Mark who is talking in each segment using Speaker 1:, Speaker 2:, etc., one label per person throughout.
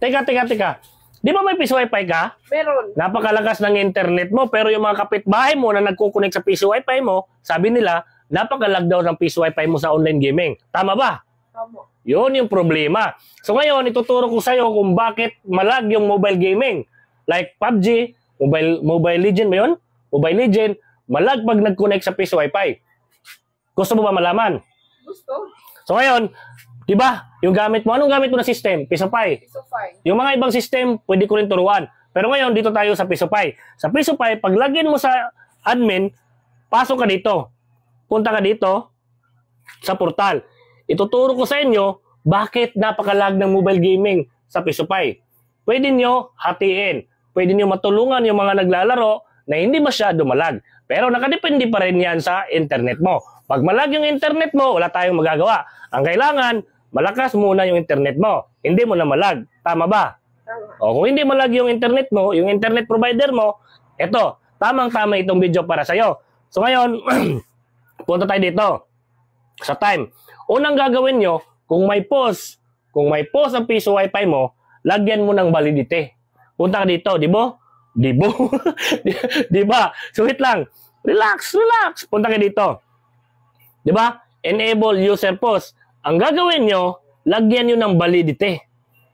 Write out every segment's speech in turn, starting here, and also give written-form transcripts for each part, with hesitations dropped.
Speaker 1: Teka. Di ba may piso wifi ka?
Speaker 2: Meron.
Speaker 1: Napakalakas ng internet mo, pero yung mga kapitbahay mo na nagkukunik sa piso wifi mo, sabi nila, napakalag daw ng piso wifi mo sa online gaming. Tama ba?
Speaker 2: Tama.
Speaker 1: Yun yung problema. So ngayon, ituturo ko sa'yo kung bakit malag yung mobile gaming. Like PUBG, Mobile Legend ba yun? Mobile Legend, malag pag nag-connect sa piso wifi. Gusto mo ba malaman?
Speaker 2: Gusto.
Speaker 1: So ngayon, di ba, yung gamit mo, anong gamit mo na system? PisoPay.
Speaker 2: PisoPay.
Speaker 1: Yung mga ibang system, pwede ko rin turuan. Pero ngayon, dito tayo sa PisoPay. Sa PisoPay, pag login mo sa admin, pasok ka dito. Punta ka dito sa portal. Ituturo ko sa inyo bakit napakalag ng mobile gaming sa PisoPay. Pwede nyo hatiin. Pwede nyo matulungan yung mga naglalaro na hindi masyado malag. Pero nakadepende pa rin yan sa internet mo. Pag malag yung internet mo, wala tayong magagawa. Ang kailangan, malakas muna yung internet mo. Hindi mo na malag. Tama ba?
Speaker 2: Tama.
Speaker 1: O kung hindi malag yung internet mo, yung internet provider mo, eto, tamang-tama itong video para sa'yo. So ngayon, punta tayo dito sa time. Unang gagawin nyo, kung may pause ang piso wifi mo, lagyan mo ng validity. Punta ka dito, di ba? Di ba? So wait lang. Relax. Punta ka dito. Di ba? Enable user pause. Ang gagawin nyo, lagyan nyo ng validity.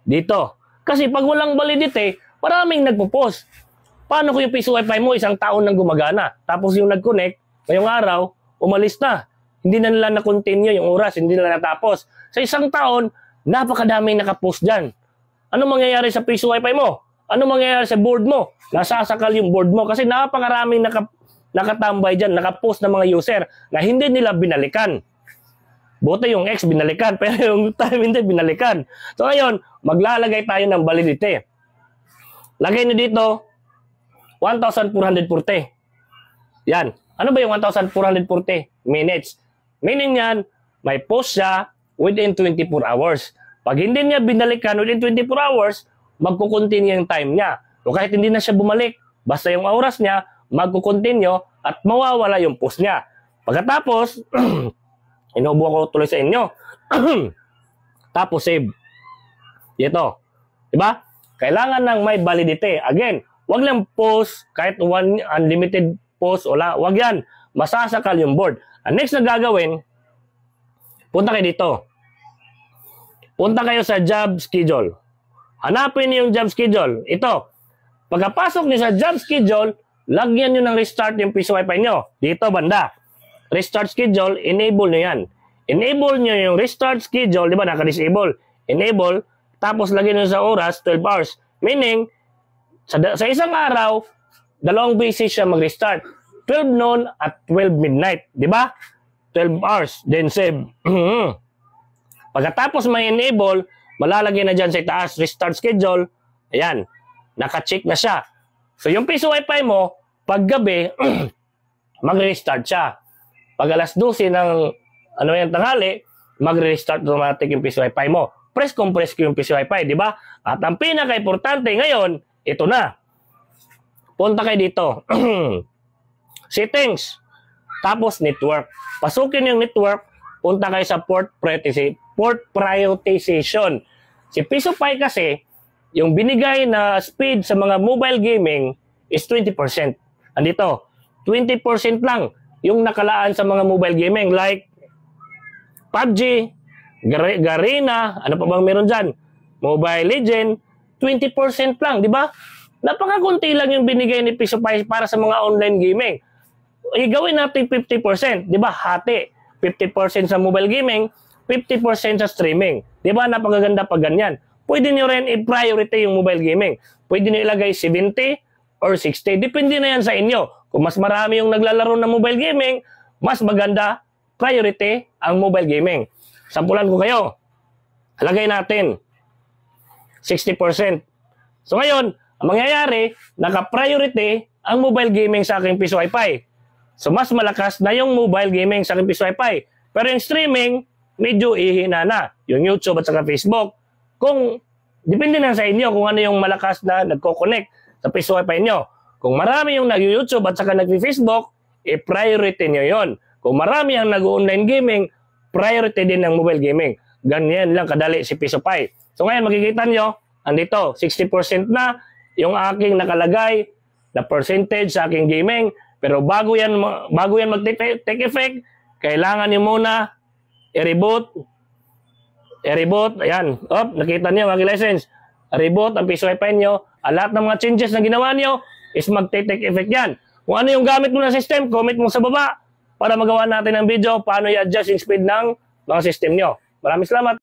Speaker 1: Dito. Kasi pag walang validity, maraming nagpo-post. Paano kung yung piso wifi mo isang taon nang gumagana? Tapos yung nag-connect, ngayong araw, umalis na. Hindi na nila na-continue yung oras, hindi na natapos. Sa isang taon, napakadaming nakapost dyan. Ano mangyayari sa piso wifi mo? Ano mangyayari sa board mo? Nasasakal yung board mo kasi napakaraming nakatambay dyan, nakapost ng mga user na hindi nila binalikan. Buti yung X binalikan, pero yung time hindi binalikan. So ngayon, maglalagay tayo ng validity. Lagay nyo dito, 1,440. Yan. Ano ba yung 1,440 minutes? Meaning yan, may post siya within 24 hours. Pag hindi niya binalikan within 24 hours, magkukontinue yung time niya. O kahit hindi na siya bumalik, basta yung oras niya, magkukontinue at mawawala yung post niya. Pagkatapos, inuubo ko tuloy sa inyo. Tapos save. Ito. Diba? Kailangan ng may validity. Again, wag lang post, kahit one unlimited post, wala. Wag yan. Masasakal yung board. Ang next na gagawin, punta kayo dito. Punta kayo sa job schedule. Hanapin niyo yung job schedule. Ito. Pagkapasok niyo sa job schedule, lagyan niyo ng restart yung piso wifi niyo. Dito banda. Restart schedule, enable niyo yan. Enable niyo yung restart schedule, di ba naka-disable? Enable, tapos lagyan niyo sa oras, 12 hours. Meaning, sa isang araw, dalawang beses siya mag-restart. 12 noon at 12 midnight. Di ba? 12 hours. Then save. Pagkatapos may enable, malalagay na dyan sa itaas, restart schedule. Ayan. Naka-check na siya. So, yung piso wifi mo, pag gabi, mag-restart siya. Pag alas 12 ng tanghali, mag-restart automatic yung piso wifi mo. Compress ko yung piso wifi, di ba? At ang pinaka-importante ngayon, ito na. Punta kayo dito. Settings. Tapos network. Pasukin yung network. Punta kayo sa port prioritization. Si PisoPay kasi, yung binigay na speed sa mga mobile gaming is 20%. Andito, 20% lang yung nakalaan sa mga mobile gaming like PUBG, Garena, ano pa bang meron dyan? Mobile Legend, 20% lang, di ba? Napakakunti lang yung binigay ni PisoPay para sa mga online gaming. Gawin natin 50%, di ba? Hati. 50% sa mobile gaming, 50% sa streaming. Di ba? Napakaganda pag ganyan. Pwede nyo rin i-priority yung mobile gaming. Pwede nyo ilagay 70 or 60. Depende na yan sa inyo. Kung mas marami yung naglalaro ng mobile gaming, mas maganda, priority ang mobile gaming. Sampulan ko kayo. Lagay natin 60%. So ngayon, ang mangyayari, naka-priority ang mobile gaming sa aking piso wifi. So mas malakas na yung mobile gaming sa aking piso wifi. Pero yung streaming, medyo ihina na. Yung YouTube at saka Facebook. Kung, depende na sa inyo kung ano yung malakas na nagko-connect sa piso wifi nyo. Kung marami yung nag-YouTube at saka nag-Facebook, i-priority nyo yon. Kung marami ang nag-online gaming, priority din ng mobile gaming. Ganyan lang kadali si PisoPay. So ngayon makikita nyo, andito, 60% na yung aking nakalagay na percentage sa aking gaming. Pero bago yan mag-take effect, kailangan nyo muna i-reboot. Ayan. Nakita niyo ang aking license. Reboot ang piso wifi nyo. Lahat ng mga changes na ginawa nyo is mag-take effect yan. Kung ano yung gamit mo na system, comment mo sa baba para magawa natin ng video paano i-adjust yung speed ng mga system nyo. Maraming salamat.